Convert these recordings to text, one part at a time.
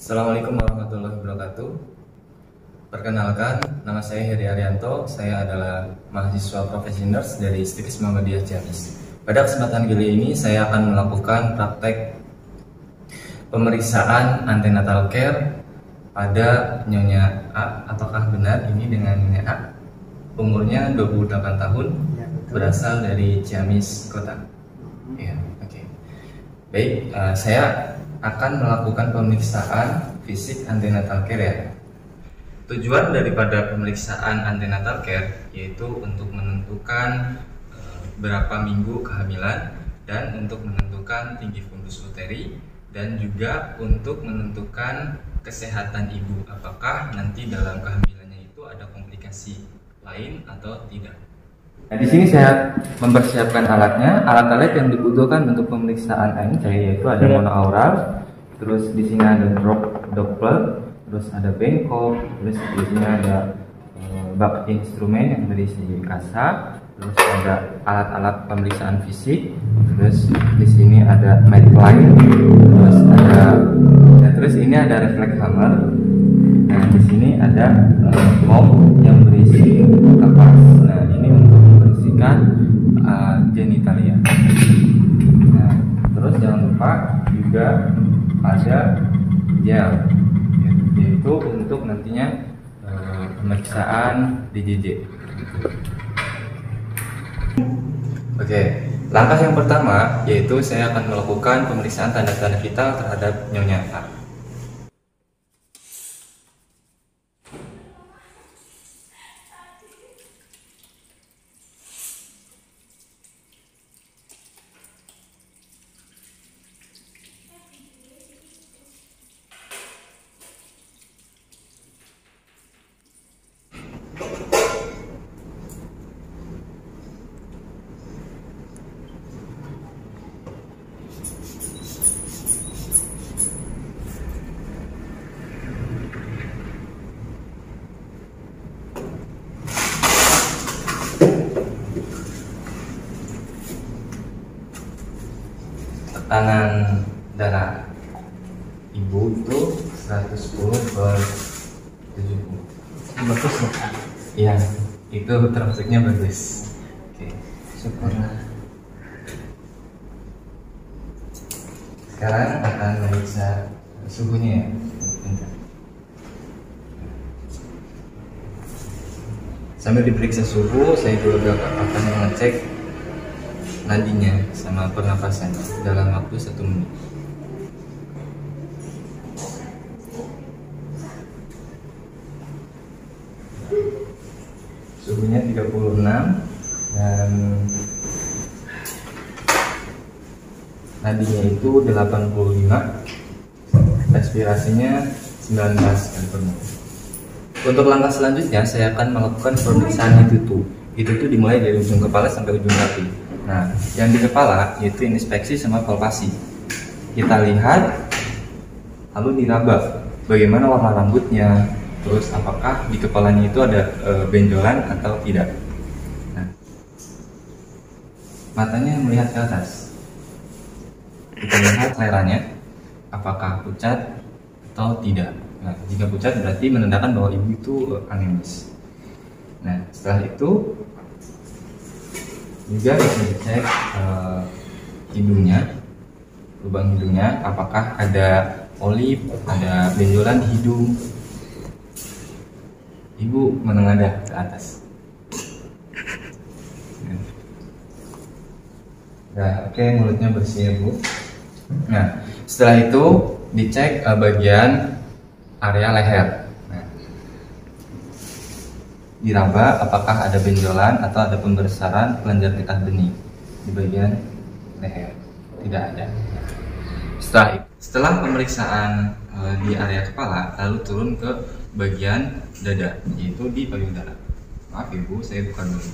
Assalamualaikum warahmatullahi wabarakatuh. Perkenalkan, nama saya Heri Arianto. Saya adalah mahasiswa Profesi Nurse dari Stikes Muhammadiyah Ciamis. Pada kesempatan kali ini, saya akan melakukan praktek pemeriksaan antenatal care pada Nyonya A. Apakah benar ini dengan Nyonya A? Umurnya 28 tahun, berasal dari Ciamis Kota. Ya, oke. Baik, saya akan melakukan pemeriksaan fisik antenatal care ya. Tujuan daripada pemeriksaan antenatal care yaitu untuk menentukan berapa minggu kehamilan dan untuk menentukan tinggi fundus uteri dan juga untuk menentukan kesehatan ibu, apakah nanti dalam kehamilannya itu ada komplikasi lain atau tidak. Nah, di sini saya mempersiapkan alatnya. Alat-alat yang dibutuhkan untuk pemeriksaan ini yaitu ada monoaural, terus di sini ada Doppler, terus ada Bangkok, terus di sini ada bak instrumen yang berisi kasa, terus ada alat-alat pemeriksaan fisik, terus di sini ada Medline, terus ini ada reflex hammer. Nah, di sini ada mop yang berisi kapas. Nah, ini untuk membersihkan genitalia. Nah, terus jangan lupa juga ada gel, yaitu untuk nantinya pemeriksaan DJJ. Oke, langkah yang pertama yaitu saya akan melakukan pemeriksaan tanda-tanda vital terhadap Nyonya A. Tekanan darah ibu itu 110/70. Bagus ya? Iya, itu termasuknya bagus. Oke, syukurlah. Sekarang akan meriksa suhunya ya. Sambil diperiksa suhu, saya juga akan mengecek nadinya sama pernapasan dalam waktu 1 menit. Suhunya 36 dan nadinya itu 85, respirasinya 19 kali per menit. Untuk langkah selanjutnya saya akan melakukan pemeriksaan itu tuh dimulai dari ujung kepala sampai ujung kaki. Nah, yang di kepala yaitu inspeksi sama palpasi. Kita lihat, lalu diraba bagaimana warna rambutnya, terus apakah di kepalanya itu ada benjolan atau tidak. Nah, matanya melihat ke atas. Kita lihat seleranya, apakah pucat atau tidak. Nah, jika pucat berarti menandakan bahwa ibu itu anemis. Nah, setelah itu juga bisa dicek hidungnya, lubang hidungnya, apakah ada polip, ada benjolan di hidung. Ibu menengadah ke atas. Nah, oke, mulutnya bersih ya Bu. Nah, setelah itu dicek bagian area leher. Diraba apakah ada benjolan atau ada pembesaran kelenjar getah bening di bagian leher. Tidak ada. Setelah pemeriksaan di area kepala, lalu turun ke bagian dada, yaitu di payudara. Maaf ibu, saya bukan dulu.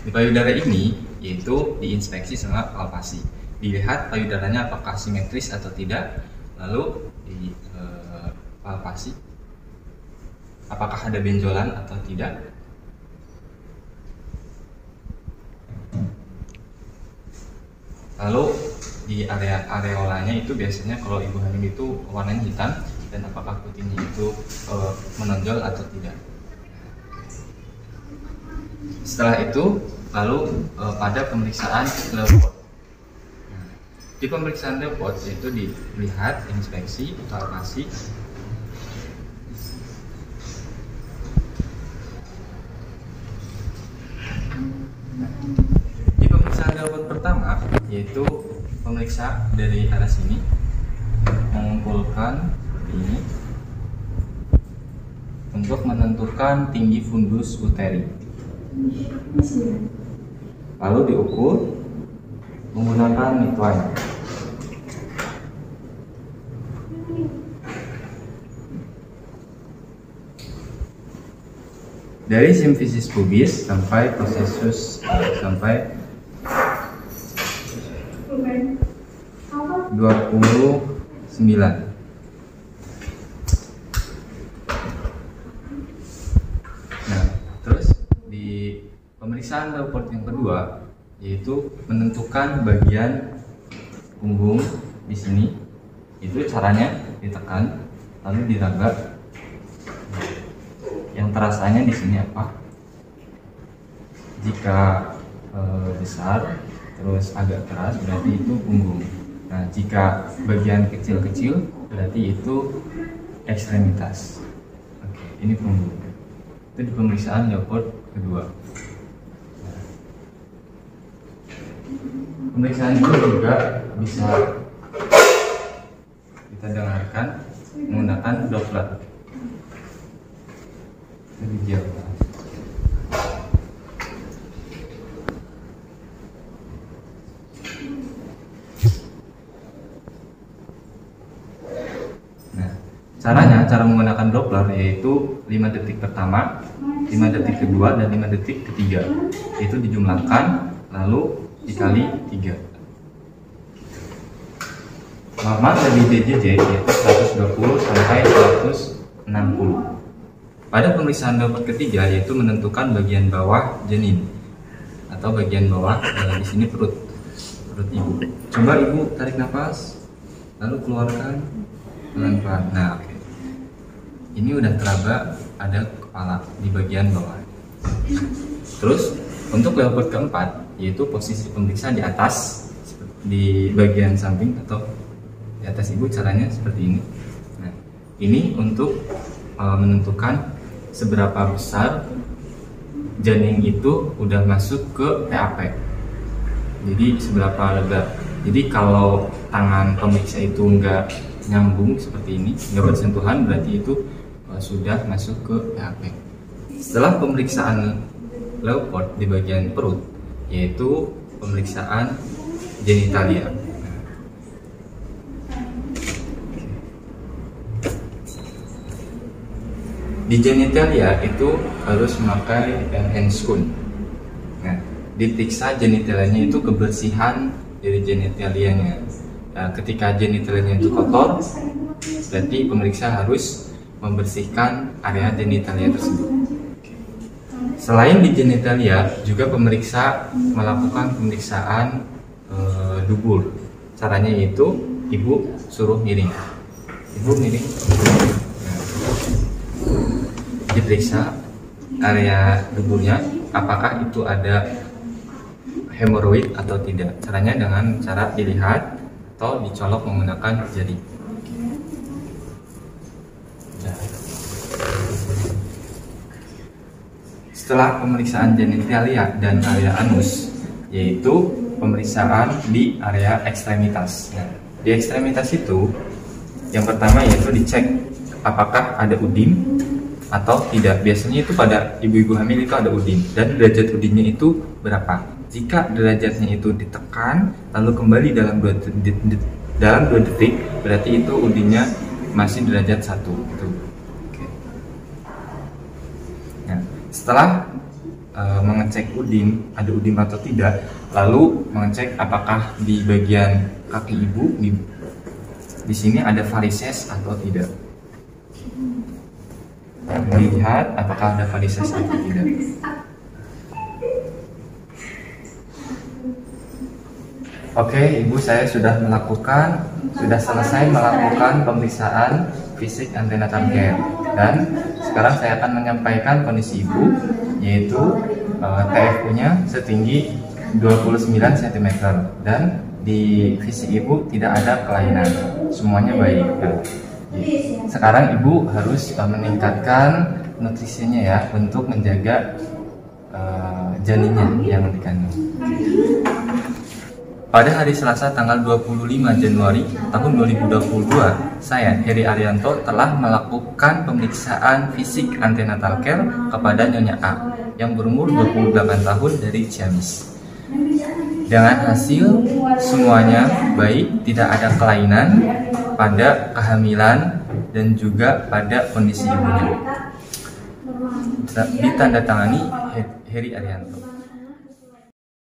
Di payudara ini yaitu diinspeksi sama palpasi. Dilihat payudaranya apakah simetris atau tidak, lalu di palpasi apakah ada benjolan atau tidak. Lalu di area areolanya itu biasanya kalau ibu hamil itu warnanya hitam, dan apakah putihnya itu menonjol atau tidak. Setelah itu lalu pada pemeriksaan Leuport. Di pemeriksaan Leuport yaitu dilihat inspeksi palpasi. Di pemeriksaan Leuport pertama yaitu pemeriksa dari arah sini mengumpulkan ini untuk menentukan tinggi fundus uteri. Lalu diukur menggunakan midline. Dari simfisis pubis sampai prosesus sampai 29. Nah, terus di pemeriksaan Leuport yang kedua yaitu menentukan bagian punggung di sini. Itu caranya ditekan lalu diraba. Yang terasanya di sini apa? Jika besar terus agak keras berarti itu punggung. Nah, jika bagian kecil-kecil berarti itu ekstremitas. Oke, ini punggung. Itu di pemeriksaan Leuport kedua. Pemeriksaan itu juga bisa kita dengarkan menggunakan Doppler. Lebih jauh. Nah, cara menggunakan Doppler yaitu 5 detik pertama, 5 detik kedua, dan 5 detik ketiga. Itu dijumlahkan lalu dikali 3. Normal dari DJJ yaitu 120 sampai 160. Pada pemeriksaan Leuport ketiga yaitu menentukan bagian bawah janin atau bagian bawah di sini perut ibu. Coba ibu tarik nafas lalu keluarkan pelan-pelan. Nah, oke. Ini udah teraba ada kepala di bagian bawah. Terus untuk Leuport keempat yaitu posisi pemeriksaan di atas di bagian samping atau di atas ibu, caranya seperti ini. Nah, ini untuk menentukan seberapa besar janin itu udah masuk ke PAP. Jadi seberapa lebar. Jadi kalau tangan pemeriksa itu nggak nyambung seperti ini, nggak bersentuhan, berarti itu sudah masuk ke PAP. Setelah pemeriksaan Leuport di bagian perut, yaitu pemeriksaan genitalia. Di genitalia itu harus memakai handscoon. Nah, diperiksa genitalianya itu kebersihan dari genitalianya. Nah, ketika genitalianya itu kotor, berarti pemeriksa harus membersihkan area genitalia tersebut. Selain di genitalia, juga pemeriksa melakukan pemeriksaan dubur. Caranya yaitu ibu suruh miring. Ibu miring. Diperiksa area duburnya apakah itu ada hemoroid atau tidak. Caranya dengan cara dilihat atau dicolok menggunakan jari. Setelah pemeriksaan genitalia dan area anus, yaitu pemeriksaan di area ekstremitas. Nah, di ekstremitas itu yang pertama yaitu dicek apakah ada udim atau tidak. Biasanya itu pada ibu-ibu hamil itu ada udim dan derajat udimnya itu berapa. Jika derajatnya itu ditekan lalu kembali dalam 2 detik, berarti itu udimnya masih derajat 1 gitu. Oke. Nah, setelah mengecek udim, ada udim atau tidak, lalu mengecek apakah di bagian kaki ibu di sini ada varises atau tidak. Dilihat apakah ada varises atau tidak. Oke, ibu, saya sudah selesai melakukan pemeriksaan fisik antenatal care. Dan sekarang saya akan menyampaikan kondisi ibu, yaitu TFU-nya setinggi 29 cm dan di fisik ibu tidak ada kelainan, semuanya baik. Sekarang ibu harus meningkatkan nutrisinya ya untuk menjaga janinnya yang dikandung. Pada hari Selasa tanggal 25 Januari tahun 2022, saya, Heri Arianto, telah melakukan pemeriksaan fisik antenatal care kepada Nyonya A yang berumur 28 tahun dari Ciamis. Dengan hasil semuanya baik, tidak ada kelainan pada kehamilan dan juga pada kondisi ibunya. Ditandatangani Heri Arianto.